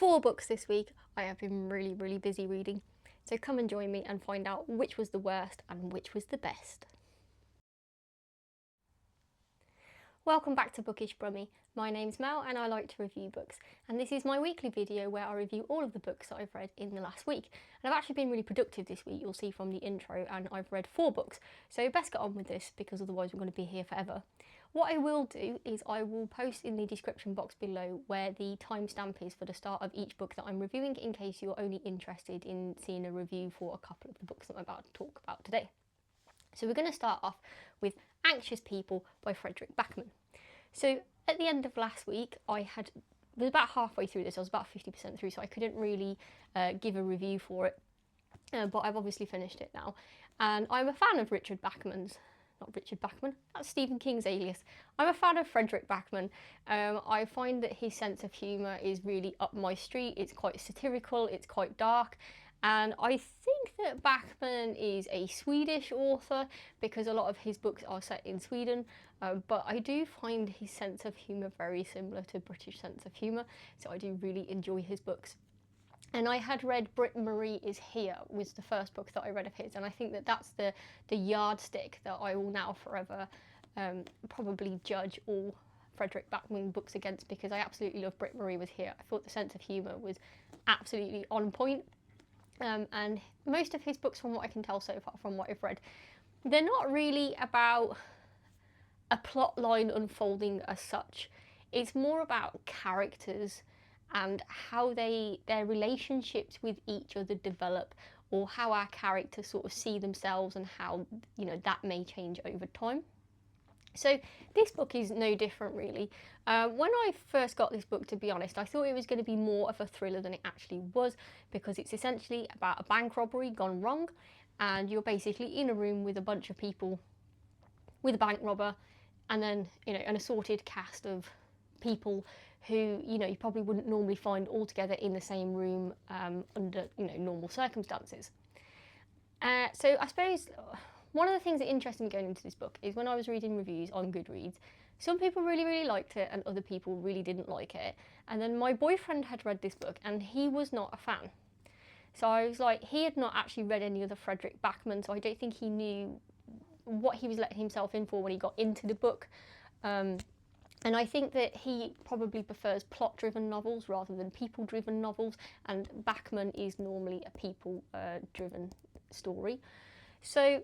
4 books this week. I have been really busy reading, so come and join me and find out which was the worst and which was the best. Welcome back to Bookish Brummy. My name's Mel and I like to review books, and this is my weekly video where I review all of the books that I've read in the last week. And I've actually been really productive this week, you'll see from the intro, and I've read 4 books, so best get on with this because otherwise we're going to be here forever. What I will do is I will post in the description box below where the timestamp is for the start of each book that I'm reviewing, in case you're only interested in seeing a review for a couple of the books that I'm about to talk about today. So we're going to start off with Anxious People by Fredrik Backman. So at the end of last week, was about halfway through this, I was about 50% through, so I couldn't really give a review for it, but I've obviously finished it now. And I'm a fan of not Richard Backman, that's Stephen King's alias. I'm a fan of Fredrik Backman. I find that his sense of humour is really up my street. It's quite satirical, it's quite dark. And I think that Backman is a Swedish author because a lot of his books are set in Sweden, but I do find his sense of humour very similar to British sense of humour, so I do really enjoy his books. And I had read Brit Is Here, was the first book that I read of his, and I think that that's the yardstick that I will now forever probably judge all Fredrik Backman books against, because I absolutely love Brit Was Here. I thought the sense of humour was absolutely on point. And most of his books, from what I can tell so far from what I've read, they're not really about a plot line unfolding as such. It's more about characters and how their relationships with each other develop, or how our characters sort of see themselves and how, you know, that may change over time. So this book is no different really. When I first got this book, to be honest, I thought it was going to be more of a thriller than it actually was, because it's essentially about a bank robbery gone wrong, and you're basically in a room with a bunch of people, with a bank robber, and then, you know, an assorted cast of people who, you know, you probably wouldn't normally find all together in the same room under, you know, normal circumstances. So I suppose one of the things that interested me going into this book is when I was reading reviews on Goodreads, some people really liked it and other people really didn't like it. And then my boyfriend had read this book and he was not a fan. So I was like, he had not actually read any other Fredrik Backman, so I don't think he knew what he was letting himself in for when he got into the book. And I think that he probably prefers plot-driven novels rather than people-driven novels, and Backman is normally a people-driven story. So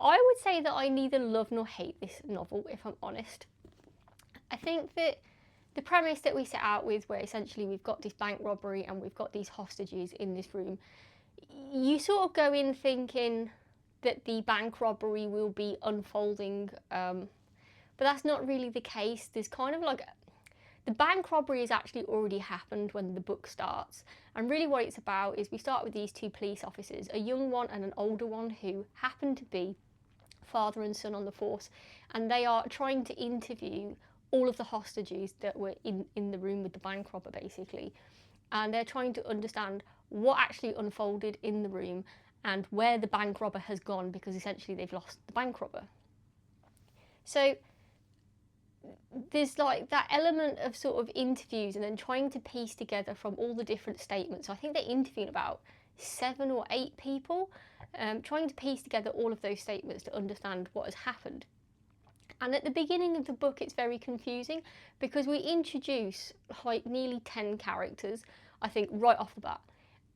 I would say that I neither love nor hate this novel, if I'm honest. I think that the premise that we set out with, where essentially we've got this bank robbery and we've got these hostages in this room, you sort of go in thinking that the bank robbery will be unfolding, but that's not really the case. There's kind of like, the bank robbery has actually already happened when the book starts, and really what it's about is we start with these 2 police officers, a young one and an older one, who happen to be father and son on the force, and they are trying to interview all of the hostages that were in the room with the bank robber, basically, and they're trying to understand what actually unfolded in the room and where the bank robber has gone, because essentially they've lost the bank robber. So there's like that element of sort of interviews and then trying to piece together from all the different statements. So I think they interviewed about 7 or 8 people, trying to piece together all of those statements to understand what has happened. And at the beginning of the book, it's very confusing because we introduce like nearly 10 characters, I think, right off the bat.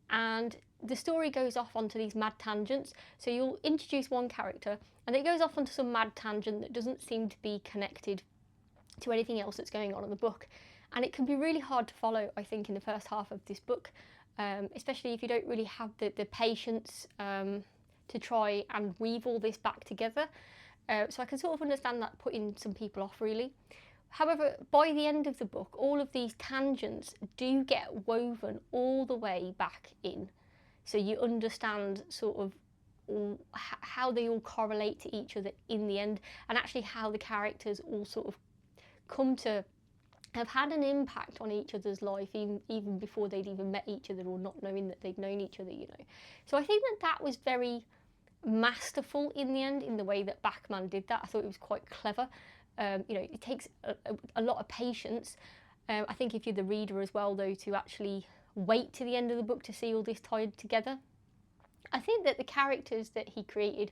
And the story goes off onto these mad tangents. So you'll introduce one character and it goes off onto some mad tangent that doesn't seem to be connected to anything else that's going on in the book. And it can be really hard to follow, I think, in the first half of this book, especially if you don't really have the patience to try and weave all this back together. So I can sort of understand that putting some people off, really. However, by the end of the book, all of these tangents do get woven all the way back in. So you understand sort of how they all correlate to each other in the end, and actually how the characters all sort of come to have had an impact on each other's life, even before they'd even met each other, or not knowing that they'd known each other, you know. So I think that was very masterful in the end, in the way that Backman did that. I thought it was quite clever. You know, it takes a lot of patience, I think if you're the reader as well, though, to actually wait to the end of the book to see all this tied together. I think that the characters that he created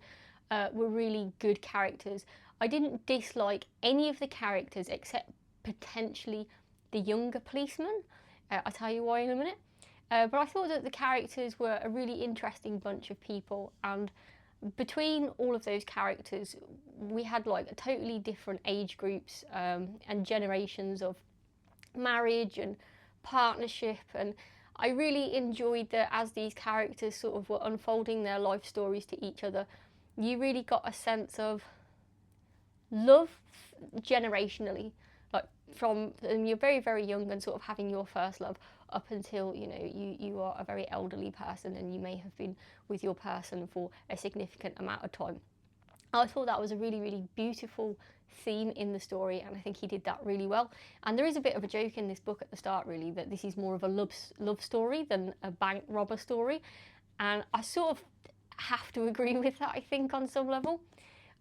were really good characters. I didn't dislike any of the characters except potentially the younger policeman. I'll tell you why in a minute. But I thought that the characters were a really interesting bunch of people, and between all of those characters, we had like a totally different age groups and generations of marriage and partnership, and I really enjoyed that as these characters sort of were unfolding their life stories to each other, you really got a sense of love generationally, like from you're very, very young and sort of having your first love up until, you know, you are a very elderly person and you may have been with your person for a significant amount of time. I thought that was a really, really beautiful theme in the story, and I think he did that really well. And there is a bit of a joke in this book at the start, really, that this is more of a love story than a bank robber story, and I sort of have to agree with that, I think, on some level.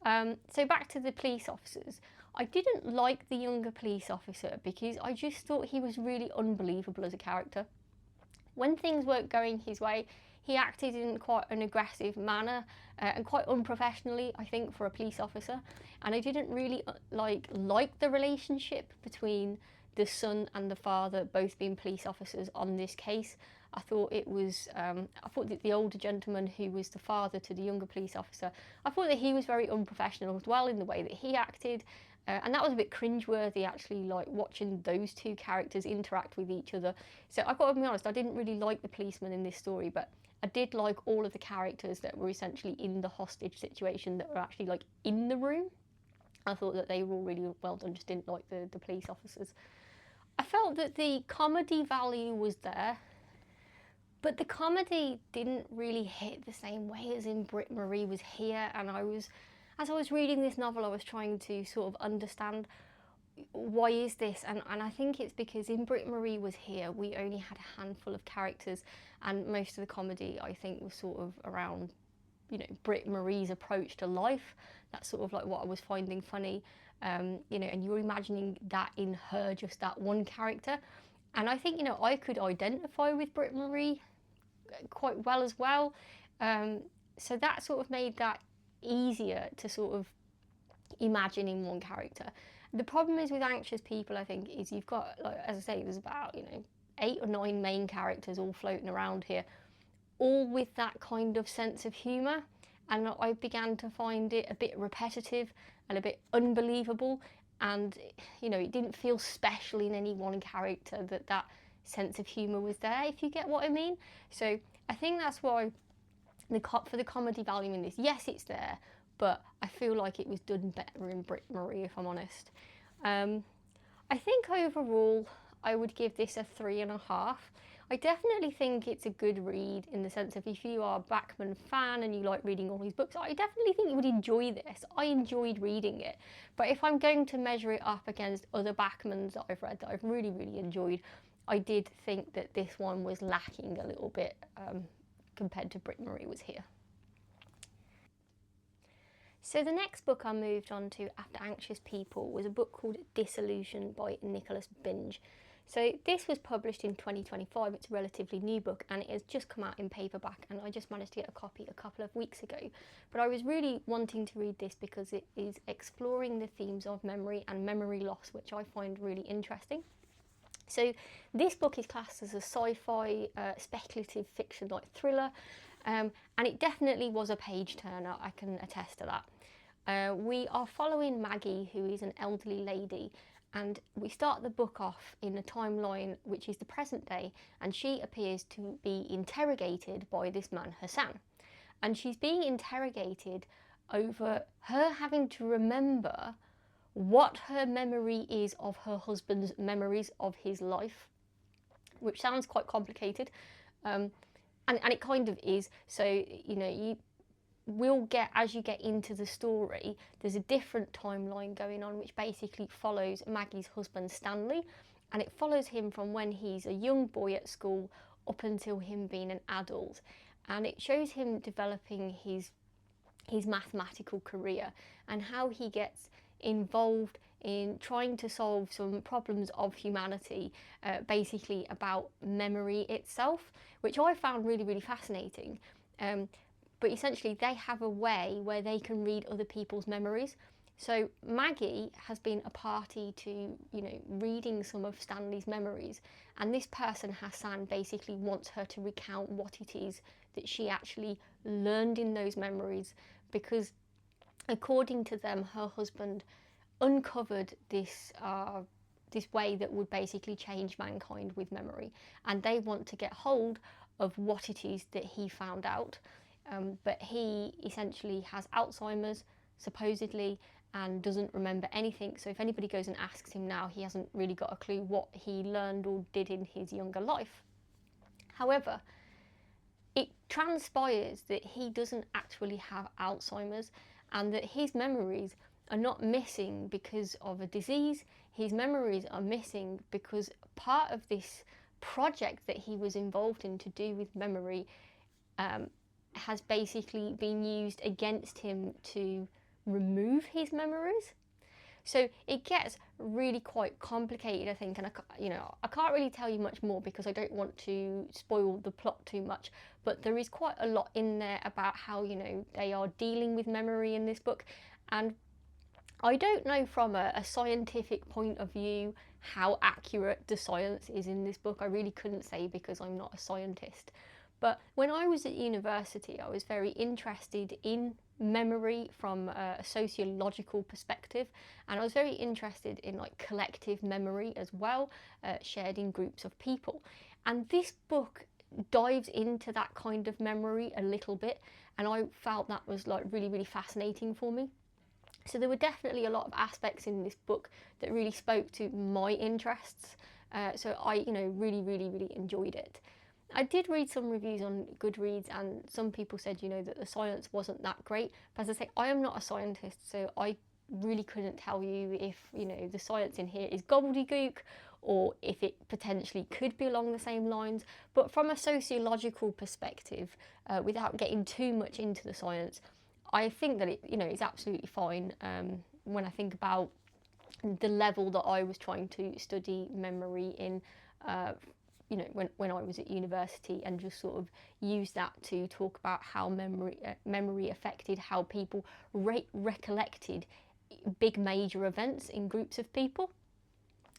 So back to the police officers. I didn't like the younger police officer because I just thought he was really unbelievable as a character. When things weren't going his way, he acted in quite an aggressive manner and quite unprofessionally, I think, for a police officer. And I didn't really like the relationship between the son and the father, both being police officers on this case. I thought it was, I thought that the older gentleman who was the father to the younger police officer, I thought that he was very unprofessional as well in the way that he acted. And that was a bit cringeworthy, actually, like watching those two characters interact with each other. So I've got to be honest, I didn't really like the policeman in this story, but I did like all of the characters that were essentially in the hostage situation that were actually like in the room. I thought that they were all really well done, just didn't like the police officers. I felt that the comedy value was there, but the comedy didn't really hit the same way as in Brit Marie was here, and as I was reading this novel, I was trying to sort of understand why is this, and I think it's because in Brit Marie was here, we only had a handful of characters, and most of the comedy, I think, was sort of around, you know, Brit Marie's approach to life. That's sort of like what I was finding funny, you know, and you're imagining that in her, just that one character. And I think, you know, I could identify with Brit Marie quite well as well. So that sort of made that easier to sort of imagine in one character. The problem is with Anxious People, I think, is you've got, like, as I say, there's about, you know, 8 or 9 main characters all floating around here, all with that kind of sense of humour, and I began to find it a bit repetitive and a bit unbelievable, and, you know, it didn't feel special in any one character that sense of humour was there, if you get what I mean. So I think that's why for the comedy value in this, yes, it's there, but I feel like it was done better in Brit Marie, if I'm honest. I think overall I would give this a 3.5. I definitely think it's a good read in the sense of if you are a Backman fan and you like reading all his books, I definitely think you would enjoy this. I enjoyed reading it. But if I'm going to measure it up against other Backmans that I've read that I've really, really enjoyed, I did think that this one was lacking a little bit compared to Brit Marie was here. So the next book I moved on to after Anxious People was a book called Dissolution by Nicholas Binge. So this was published in 2025, it's a relatively new book, and it has just come out in paperback, and I just managed to get a copy a couple of weeks ago. But I was really wanting to read this because it is exploring the themes of memory and memory loss, which I find really interesting. So this book is classed as a sci-fi speculative fiction like thriller, and it definitely was a page turner, I can attest to that. We are following Maggie, who is an elderly lady, and we start the book off in a timeline which is the present day, and she appears to be interrogated by this man Hassan, and she's being interrogated over her having to remember what her memory is of her husband's memories of his life, which sounds quite complicated, and it kind of is. So, you know, you will get, as you get into the story, there's a different timeline going on which basically follows Maggie's husband Stanley, and it follows him from when he's a young boy at school up until him being an adult, and it shows him developing his mathematical career and how he gets involved in trying to solve some problems of humanity, basically about memory itself, which I found really, really fascinating. But essentially they have a way where they can read other people's memories. So Maggie has been a party to, reading some of Stanley's memories, and this person, Hassan, basically wants her to recount what it is that she actually learned in those memories, because according to them, her husband uncovered this way that would basically change mankind with memory, and they want to get hold of what it is that he found out. But he essentially has Alzheimer's, supposedly, and doesn't remember anything. So if anybody goes and asks him now, he hasn't really got a clue what he learned or did in his younger life. However, it transpires that he doesn't actually have Alzheimer's, and that his memories are not missing because of a disease. His memories are missing because part of this project that he was involved in to do with memory has basically been used against him to remove his memories. So it gets really quite complicated, I think, and I can't really tell you much more because I don't want to spoil the plot too much, but there is quite a lot in there about how, they are dealing with memory in this book. And I don't know from a scientific point of view how accurate the science is in this book. I really couldn't say because I'm not a scientist. But when I was at university, I was very interested in memory from a sociological perspective, and I was very interested in collective memory as well, shared in groups of people. And this book dives into that kind of memory a little bit, and I felt that was really, really fascinating for me. So there were definitely a lot of aspects in this book that really spoke to my interests. So I, really, really, really enjoyed it. I did read some reviews on Goodreads, and some people said, that the science wasn't that great. But as I say, I am not a scientist, so I really couldn't tell you if, the science in here is gobbledygook or if it potentially could be along the same lines. But from a sociological perspective, without getting too much into the science, I think that it, is absolutely fine when I think about the level that I was trying to study memory in, when I was at university, and just sort of use that to talk about how memory affected how people recollected big major events in groups of people.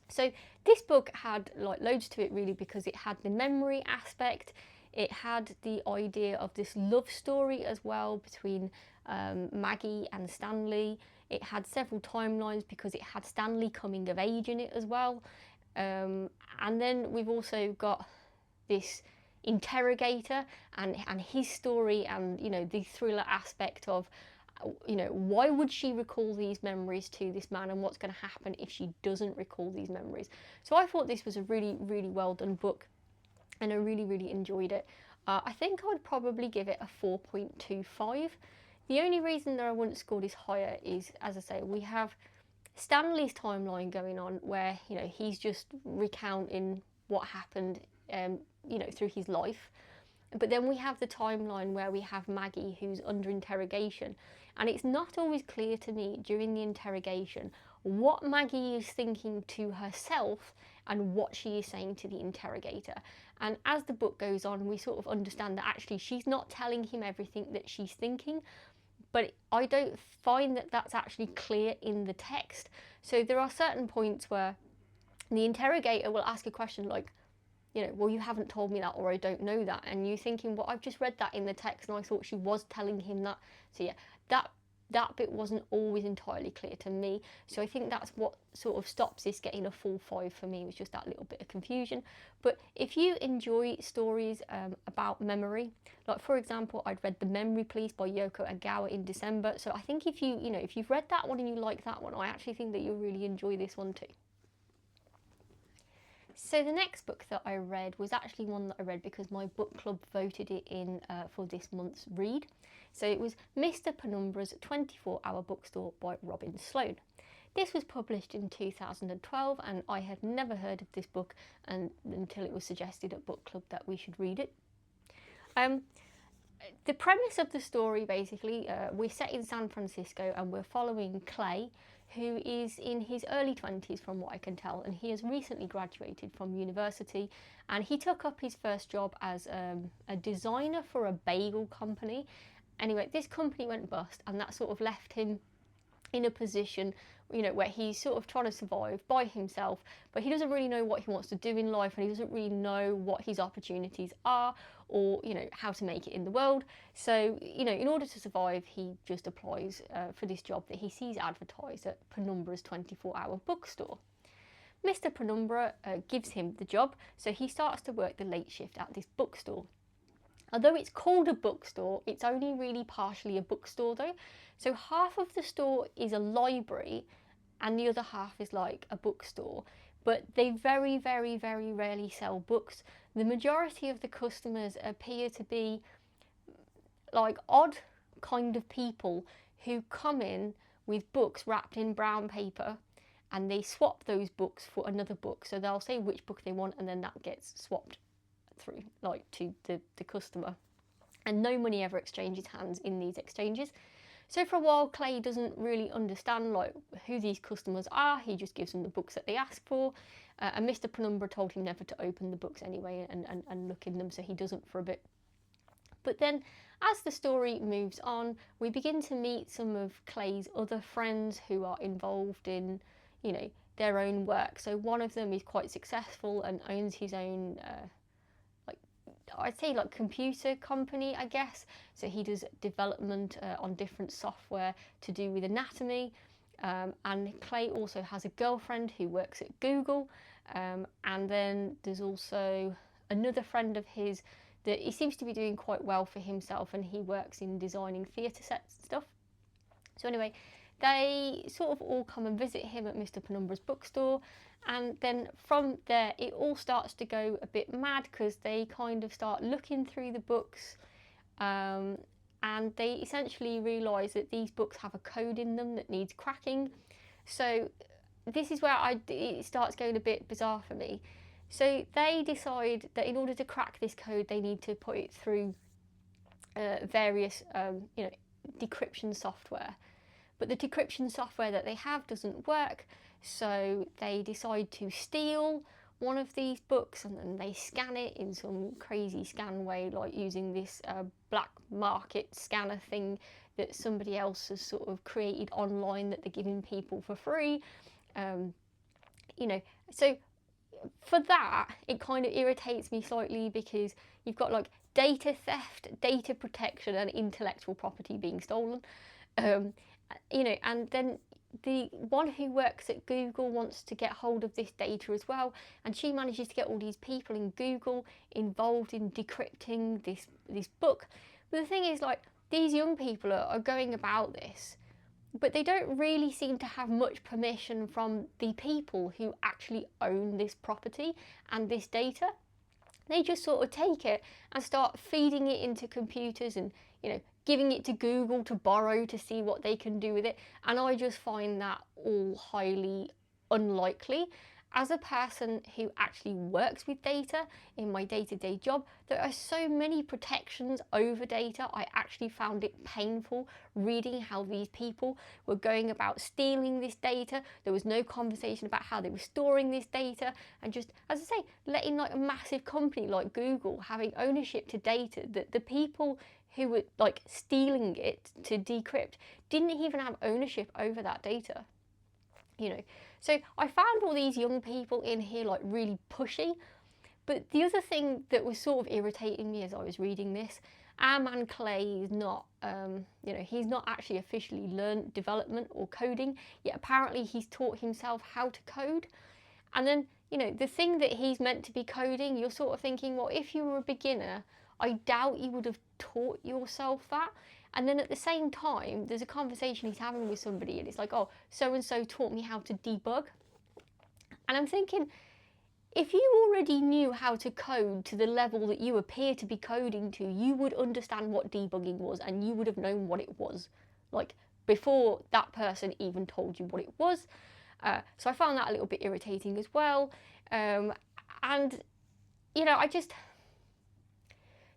So this book had loads to it really, because it had the memory aspect, it had the idea of this love story as well between Maggie and Stanley. It had several timelines because it had Stanley coming of age in it as well. And then we've also got this interrogator and his story, and the thriller aspect of why would she recall these memories to this man, and what's going to happen if she doesn't recall these memories. So I thought this was a really, really well done book, and I really, really enjoyed it. I think I would probably give it a 4.25. The only reason that I wouldn't score this higher is, as I say, we have Stanley's timeline going on where, he's just recounting what happened, through his life. But then we have the timeline where we have Maggie, who's under interrogation. And it's not always clear to me during the interrogation what Maggie is thinking to herself and what she is saying to the interrogator. And as the book goes on, we sort of understand that actually she's not telling him everything that she's thinking, but I don't find that that's actually clear in the text. So there are certain points where the interrogator will ask a question like, well, you haven't told me that, or I don't know that. And you're thinking, well, I've just read that in the text and I thought she was telling him that. So yeah, that bit wasn't always entirely clear to me. So I think that's what sort of stops this getting a full 5 for me, was just that little bit of confusion. But if you enjoy stories about memory, like for example, I'd read The Memory Police by Yoko Agawa in December. So I think if if you've read that one and you like that one, I actually think that you'll really enjoy this one too. So the next book that I read was actually one that I read because my book club voted it in for this month's read. So it was Mr. Penumbra's 24-Hour Bookstore by Robin Sloan. This was published in 2012, and I had never heard of this book until it was suggested at book club that we should read it. The premise of the story, basically, we're set in San Francisco and we're following Clay, who is in his early 20s from what I can tell, and he has recently graduated from university, and he took up his first job as a designer for a bagel company. Anyway, this company went bust, and that sort of left him in a position, you know, where he's sort of trying to survive by himself, but he doesn't really know what he wants to do in life, and he doesn't really know what his opportunities are, or, you know, how to make it in the world. So, you know, in order to survive, he just applies for this job that he sees advertised at Penumbra's 24-hour bookstore. Mr. Penumbra gives him the job, so he starts to work the late shift at this bookstore. Although it's called a bookstore, it's only really partially a bookstore though. So half of the store is a library and the other half is like a bookstore. But they very, very, very rarely sell books. The majority of the customers appear to be like odd kind of people who come in with books wrapped in brown paper, and they swap those books for another book. So they'll say which book they want, and then that gets swapped through, like, to the customer. And no money ever exchanges hands in these exchanges. So for a while, Clay doesn't really understand like who these customers are. He just gives them the books that they ask for. And Mr. Penumbra told him never to open the books anyway and look in them, so he doesn't for a bit. But then as the story moves on, we begin to meet some of Clay's other friends who are involved in, you know, their own work. So one of them is quite successful and owns his own I'd say like computer company, I guess. So he does development on different software to do with anatomy. And Clay also has a girlfriend who works at Google. And then there's also another friend of his that he seems to be doing quite well for himself, and he works in designing theatre sets and stuff. So anyway, they sort of all come and visit him at Mr. Penumbra's bookstore, and then from there it all starts to go a bit mad because they kind of start looking through the books, and they essentially realise that these books have a code in them that needs cracking. So this is where it starts going a bit bizarre for me. So they decide that in order to crack this code, they need to put it through various decryption software. But the decryption software that they have doesn't work, so they decide to steal one of these books, and then they scan it in some crazy scan way, like using this black market scanner thing that somebody else has sort of created online that they're giving people for free. So for that, it kind of irritates me slightly because you've got like data theft, data protection, and intellectual property being stolen. And then the one who works at Google wants to get hold of this data as well, and she manages to get all these people in Google involved in decrypting this book. But the thing is, like, these young people are going about this, but they don't really seem to have much permission from the people who actually own this property and this data. They just sort of take it and start feeding it into computers and, giving it to Google to borrow to see what they can do with it. And I just find that all highly unlikely. As a person who actually works with data in my day-to-day job, there are so many protections over data. I actually found it painful reading how these people were going about stealing this data. There was no conversation about how they were storing this data, and just, as I say, letting like a massive company like Google having ownership to data that the people who were like stealing it to decrypt didn't even have ownership over that data. So I found all these young people in here like really pushy. But the other thing that was sort of irritating me as I was reading this, our man Clay is not, he's not actually officially learned development or coding, yet apparently he's taught himself how to code. And then, the thing that he's meant to be coding, you're sort of thinking, well, if you were a beginner, I doubt you would have taught yourself that. And then at the same time, there's a conversation he's having with somebody, and it's like, oh, so-and-so taught me how to debug. And I'm thinking, if you already knew how to code to the level that you appear to be coding to, you would understand what debugging was, and you would have known what it was, like, before that person even told you what it was. So I found that a little bit irritating as well.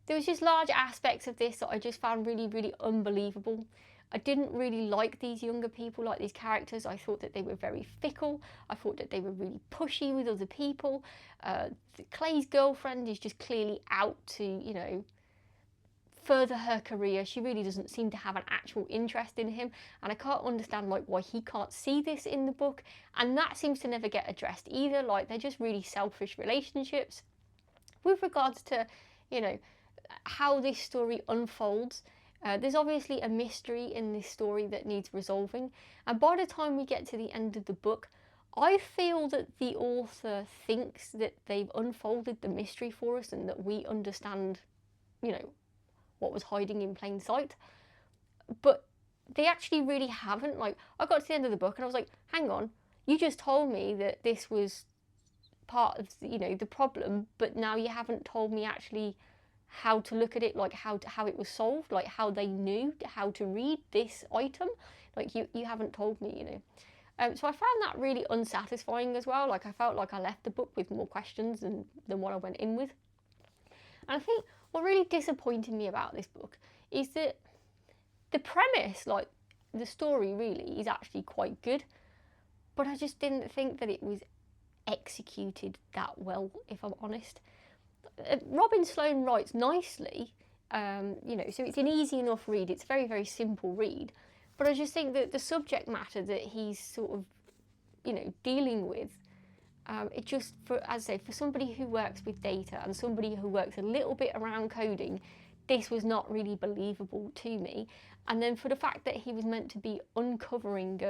There was just large aspects of this that I just found really, really unbelievable. I didn't really like these younger people, like these characters. I thought that they were very fickle. I thought that they were really pushy with other people. Clay's girlfriend is just clearly out to, you know, further her career. She really doesn't seem to have an actual interest in him, and I can't understand like why he can't see this in the book, and that seems to never get addressed either. Like, they're just really selfish relationships. With regards to, you know, how this story unfolds, there's obviously a mystery in this story that needs resolving, and by the time we get to the end of the book, I feel that the author thinks that they've unfolded the mystery for us and that we understand, you know, what was hiding in plain sight, but they actually really haven't. Like, I got to the end of the book and I was like, hang on, you just told me that this was part of, you know, the problem, but now you haven't told me actually how to look at it, like how it was solved, like how they knew how to read this item. Like, you haven't told me, you know. So I found that really unsatisfying as well. Like, I felt like I left the book with more questions than what I went in with. And I think what really disappointed me about this book is that the premise, like the story really, is actually quite good, but I just didn't think that it was executed that well, if I'm honest. Robin Sloan writes nicely, you know, so it's an easy enough read. It's a very, very simple read. But I just think that the subject matter that he's sort of, you know, dealing with, it just, for, as I say, for somebody who works with data and somebody who works a little bit around coding, this was not really believable to me. And then for the fact that he was meant to be uncovering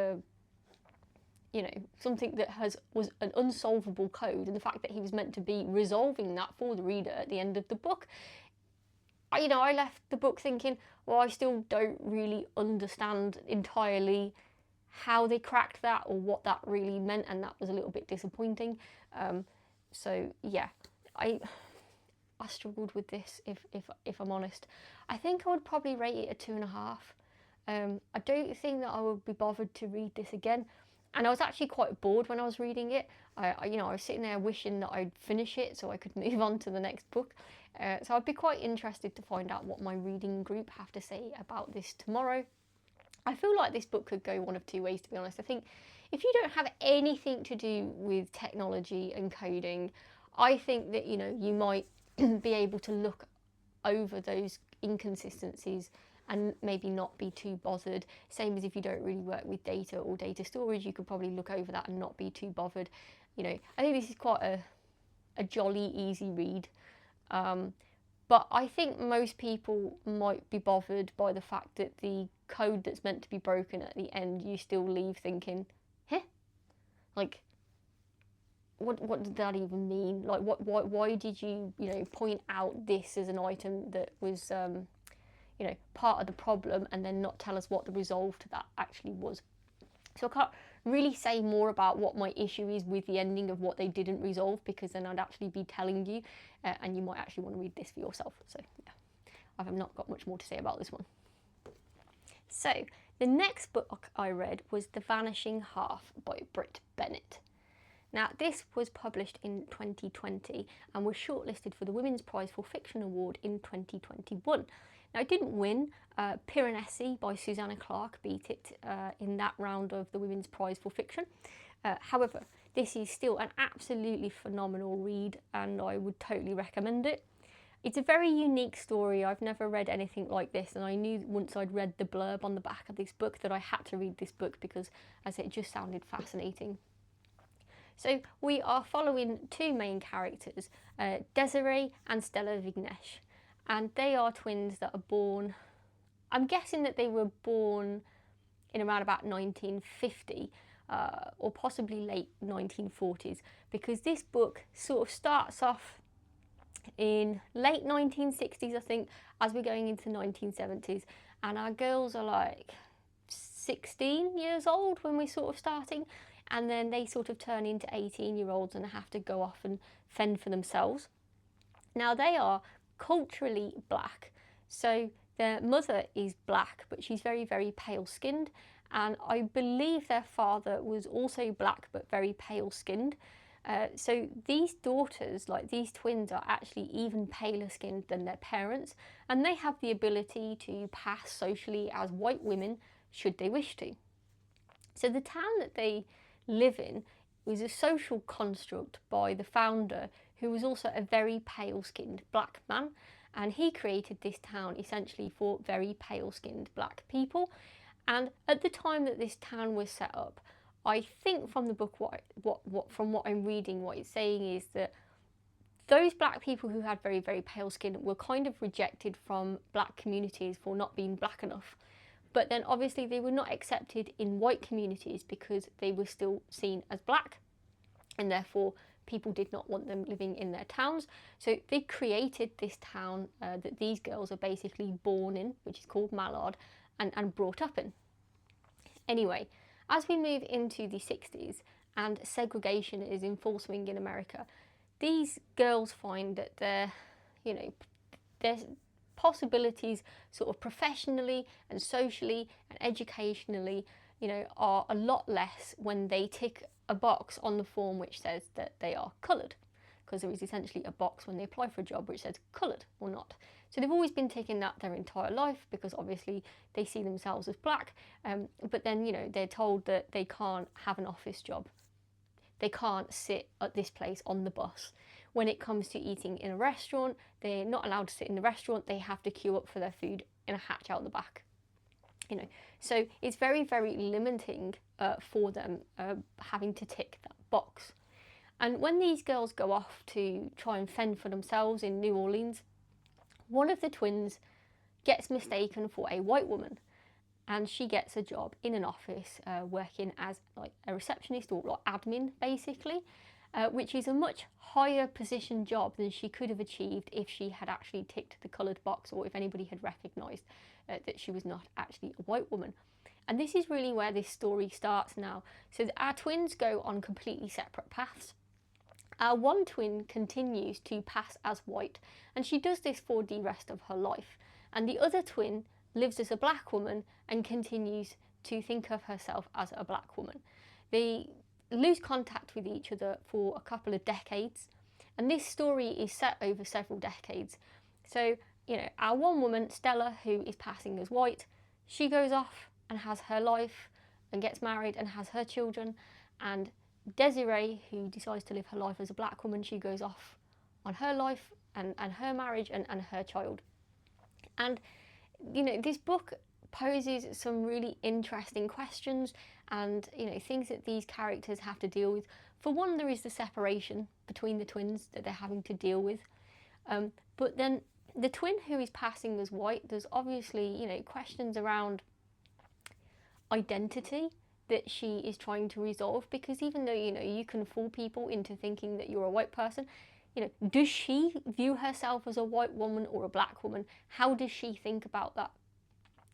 you know, something that was an unsolvable code, and the fact that he was meant to be resolving that for the reader at the end of the book, you know, I left the book thinking, well, I still don't really understand entirely how they cracked that or what that really meant, and that was a little bit disappointing. So yeah, I struggled with this, if I'm honest. I think I would probably rate it a 2.5. I don't think that I would be bothered to read this again. And I was actually quite bored when I was reading it. You know, I was sitting there wishing that I'd finish it so I could move on to the next book. So I'd be quite interested to find out what my reading group have to say about this tomorrow. I feel like this book could go one of two ways, to be honest. I think if you don't have anything to do with technology and coding, I think that, you know, you might be able to look over those inconsistencies and maybe not be too bothered. Same as if you don't really work with data or data storage, you could probably look over that and not be too bothered. You know, I think this is quite a jolly, easy read. But I think most people might be bothered by the fact that the code that's meant to be broken at the end, you still leave thinking, huh? Like, what did that even mean? Like, why did you, you know, point out this as an item that was, you know, part of the problem, and then not tell us what the resolve to that actually was? So I can't really say more about what my issue is with the ending of what they didn't resolve, because then I'd actually be telling you, and you might actually want to read this for yourself. So yeah, I've not got much more to say about this one. So the next book I read was The Vanishing Half by Brit Bennett. Now, this was published in 2020 and was shortlisted for the Women's Prize for Fiction Award in 2021. Now, it didn't win. Piranesi by Susanna Clarke beat it in that round of the Women's Prize for Fiction. However, this is still an absolutely phenomenal read, and I would totally recommend it. It's a very unique story. I've never read anything like this, and I knew once I'd read the blurb on the back of this book that I had to read this book because, as it just sounded fascinating. So we are following two main characters, Desiree and Stella Vignesh, and they are twins that are born, I'm guessing that they were born in around about 1950 or possibly late 1940s, because this book sort of starts off in late 1960s, I think, as we're going into 1970s, and our girls are like 16 years old when we're sort of starting, and then they sort of turn into 18-year-olds and have to go off and fend for themselves. Now, they are culturally black, so their mother is black, but she's very, very pale-skinned, and I believe their father was also black but very pale-skinned. So these daughters, like these twins, are actually even paler skinned than their parents, and they have the ability to pass socially as white women should they wish to. So the town that they live in was a social construct by the founder, who was also a very pale-skinned black man, and he created this town essentially for very pale-skinned black people. And at the time that this town was set up, I think from the book, from what I'm reading, what it's saying is that those black people who had very, very pale skin were kind of rejected from black communities for not being black enough. But then obviously they were not accepted in white communities because they were still seen as black, and therefore people did not want them living in their towns. So they created this town that these girls are basically born in, which is called Mallard, and brought up in. Anyway, as we move into the 60s and segregation is in full swing in America, these girls find that their possibilities sort of professionally and socially and educationally, are a lot less when they tick a box on the form which says that they are coloured, because there is essentially a box when they apply for a job which says coloured or not. So they've always been ticking that their entire life because obviously they see themselves as black, but then they're told that they can't have an office job. They can't sit at this place on the bus. When it comes to eating in a restaurant, they're not allowed to sit in the restaurant. They have to queue up for their food in a hatch out the back. So it's very, very limiting for them having to tick that box. And when these girls go off to try and fend for themselves in New Orleans, one of the twins gets mistaken for a white woman, and she gets a job in an office working as like a receptionist or like admin basically, which is a much higher position job than she could have achieved if she had actually ticked the coloured box, or if anybody had recognised that she was not actually a white woman. And this is really where this story starts now. So our twins go on completely separate paths. Our one twin continues to pass as white, and she does this for the rest of her life. And the other twin lives as a black woman and continues to think of herself as a black woman. They lose contact with each other for a couple of decades, and this story is set over several decades. So, our one woman, Stella, who is passing as white, she goes off and has her life and gets married and has her children, and Desiree, who decides to live her life as a black woman, she goes off on her life and her marriage and her child. And this book poses some really interesting questions and things that these characters have to deal with. For one, there is the separation between the twins that they're having to deal with, but then the twin who is passing as white, there's obviously questions around identity that she is trying to resolve, because even though you can fool people into thinking that you're a white person, does she view herself as a white woman or a black woman? How does she think about that?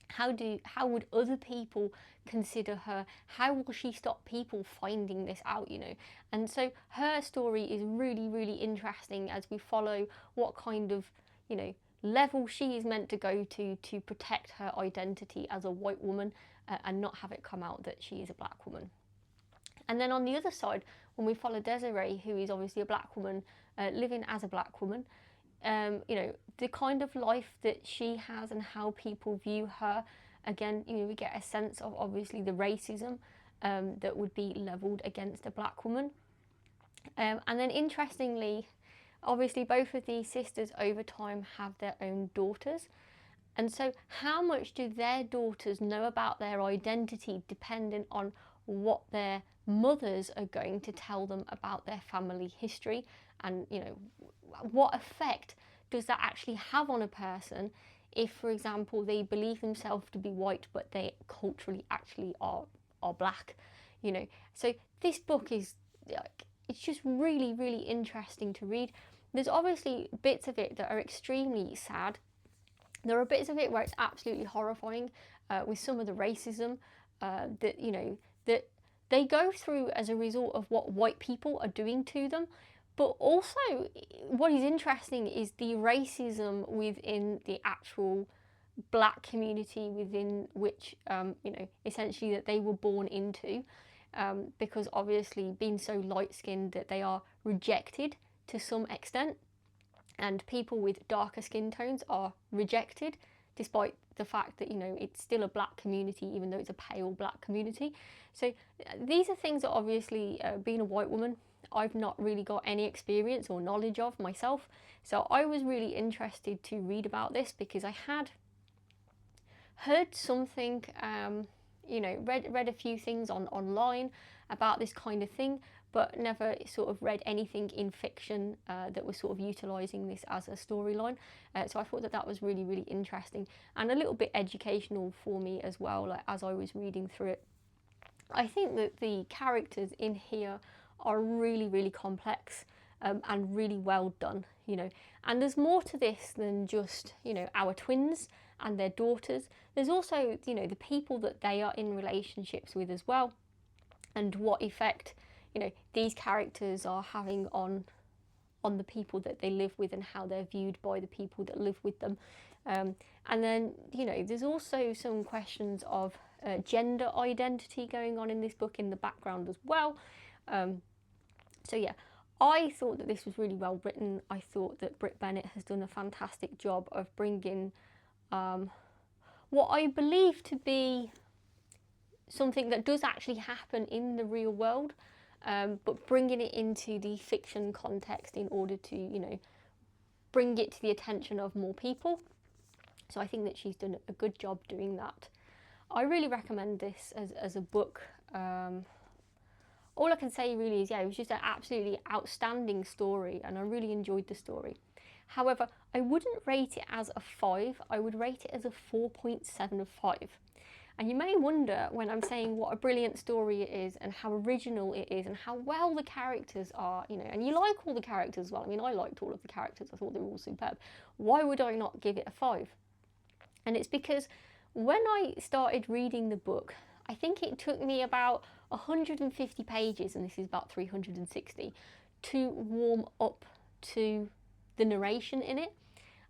How would other people consider her? How will she stop people finding this out, And so her story is really, really interesting as we follow what kind of, level she is meant to go to protect her identity as a white woman and not have it come out that she is a black woman. And then on the other side, when we follow Desiree, who is obviously a black woman, living as a black woman, the kind of life that she has and how people view her, again, we get a sense of obviously the racism that would be levelled against a black woman. And then interestingly, obviously both of these sisters over time have their own daughters. And so how much do their daughters know about their identity dependent on what their mothers are going to tell them about their family history, and what effect does that actually have on a person if, for example, they believe themselves to be white but they culturally actually are black, So this book is it's just really, really interesting to read. There's obviously bits of it that are extremely sad. There are bits of it where it's absolutely horrifying, with some of the racism that they go through as a result of what white people are doing to them. But also, what is interesting is the racism within the actual black community within which, essentially that they were born into. because obviously being so light-skinned that they are rejected to some extent, and people with darker skin tones are rejected despite the fact that, you know, it's still a black community even though it's a pale black community. So these are things that obviously, being a white woman, I've not really got any experience or knowledge of myself. So I was really interested to read about this because I had heard something, you know, read a few things online about this kind of thing, but never sort of read anything in fiction that was sort of utilising this as a storyline. So I thought that that was really, really interesting and a little bit educational for me as well, like as I was reading through it. I think that the characters in here are really, really complex and really well done, you know. And there's more to this than just, you know, our twins and their daughters. There's also, you know, the people that they are in relationships with as well, and what effect, you know, these characters are having on the people that they live with and how they're viewed by the people that live with them. And then, you know, there's also some questions of gender identity going on in this book in the background as well. So yeah, I thought that this was really well written. I thought that Brit Bennett has done a fantastic job of bringing what I believe to be something that does actually happen in the real world, but bringing it into the fiction context in order to, you know, bring it to the attention of more people. So I think that she's done a good job doing that. I really recommend this as a book. All I can say really is, yeah, it was just an absolutely outstanding story and I really enjoyed the story. However, I wouldn't rate it as a 5, I would rate it as a 4.7 of 5. And you may wonder when I'm saying what a brilliant story it is and how original it is and how well the characters are, you know, and you like all the characters as well. I mean, I liked all of the characters, I thought they were all superb. Why would I not give it a 5? And it's because when I started reading the book, I think it took me about 150 pages, and this is about 360, to warm up to the narration in it.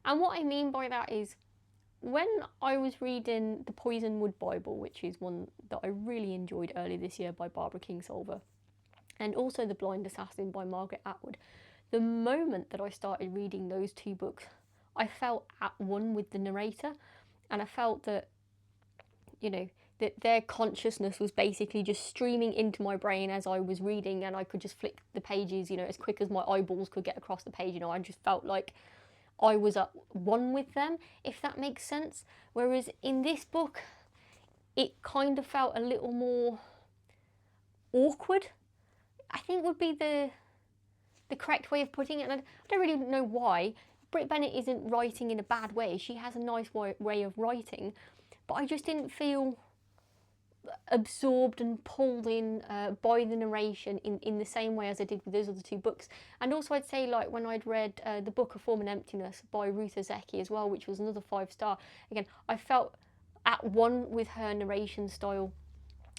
And what I mean by that is, when I was reading the Poison Wood Bible, which is one that I really enjoyed earlier this year by Barbara Kingsolver, and also The Blind Assassin by Margaret Atwood, the moment that I started reading those two books, I felt at one with the narrator, and I felt that, you know, that their consciousness was basically just streaming into my brain as I was reading, and I could just flick the pages, you know, as quick as my eyeballs could get across the page. You know, I just felt like I was at one with them, if that makes sense. Whereas in this book, it kind of felt a little more awkward, I think would be the correct way of putting it. And I don't really know why. Brit Bennett isn't writing in a bad way. She has a nice way of writing, but I just didn't feel absorbed and pulled in by the narration in the same way as I did with those other two books. And also I'd say, like, when I'd read The Book of Form and Emptiness by Ruth Ozeki as well, which was another 5-star, again, I felt at one with her narration style,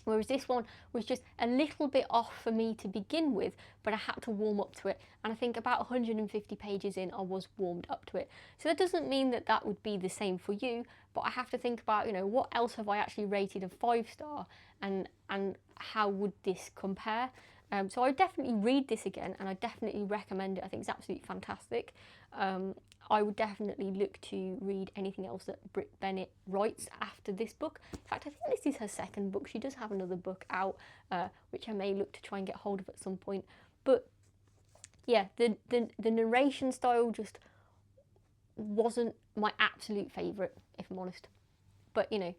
whereas this one was just a little bit off for me to begin with, but I had to warm up to it. And I think about 150 pages in, I was warmed up to it. So that doesn't mean that that would be the same for you, but I have to think about, you know, what else have I actually rated a 5-star, and how would this compare? So I would definitely read this again, and I definitely recommend it. I think it's absolutely fantastic. I would definitely look to read anything else that Brit Bennett writes after this book. In fact, I think this is her second book. She does have another book out, which I may look to try and get hold of at some point. But yeah, the narration style just wasn't my absolute favourite, if I'm honest. But, you know,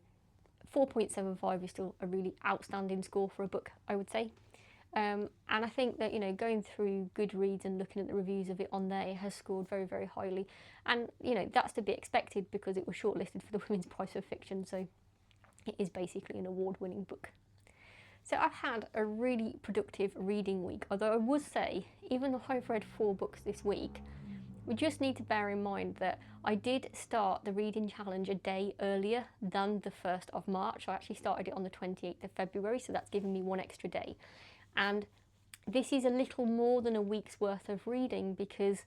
4.75 is still a really outstanding score for a book, I would say. And I think that, you know, going through Goodreads and looking at the reviews of it on there, it has scored very, very highly. And, you know, that's to be expected because it was shortlisted for the Women's Prize for Fiction, so it is basically an award-winning book. So I've had a really productive reading week, although I would say, even though I've read 4 books this week, we just need to bear in mind that I did start the reading challenge a day earlier than the 1st of March. I actually started it on the 28th of February, so that's given me 1 extra day. And this is a little more than a week's worth of reading because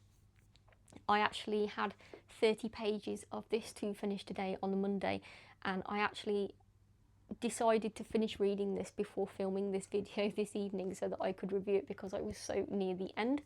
I actually had 30 pages of this to finish today on the Monday, and I actually decided to finish reading this before filming this video this evening so that I could review it, because I was so near the end.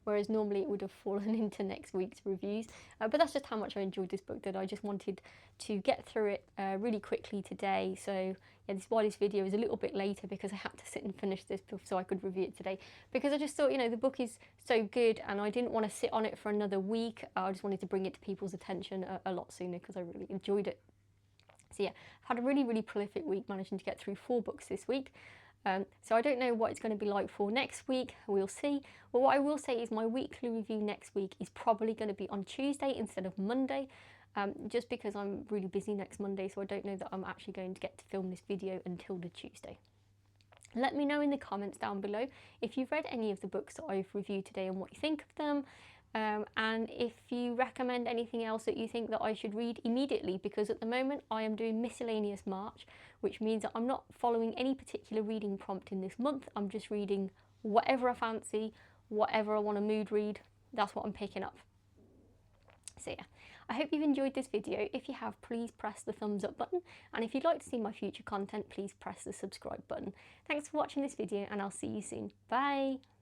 Whereas normally it would have fallen into next week's reviews. But that's just how much I enjoyed this book, that I just wanted to get through it really quickly today. So yeah, this is why this video is a little bit later, because I had to sit and finish this so I could review it today. Because I just thought, you know, the book is so good and I didn't want to sit on it for another week. I just wanted to bring it to people's attention a lot sooner, because I really enjoyed it. So yeah, I've had a really, really prolific week, managing to get through 4 books this week. So I don't know what it's going to be like for next week, we'll see. But what I will say is my weekly review next week is probably going to be on Tuesday instead of Monday, just because I'm really busy next Monday, so I don't know that I'm actually going to get to film this video until the Tuesday. Let me know in the comments down below if you've read any of the books that I've reviewed today and what you think of them. And if you recommend anything else that you think that I should read immediately, because at the moment I am doing Miscellaneous March, which means that I'm not following any particular reading prompt in this month. I'm just reading whatever I fancy, whatever I want to mood read, that's what I'm picking up. So yeah, I hope you've enjoyed this video. If you have, please press the thumbs up button, and if you'd like to see my future content, please press the subscribe button. Thanks for watching this video, and I'll see you soon. Bye!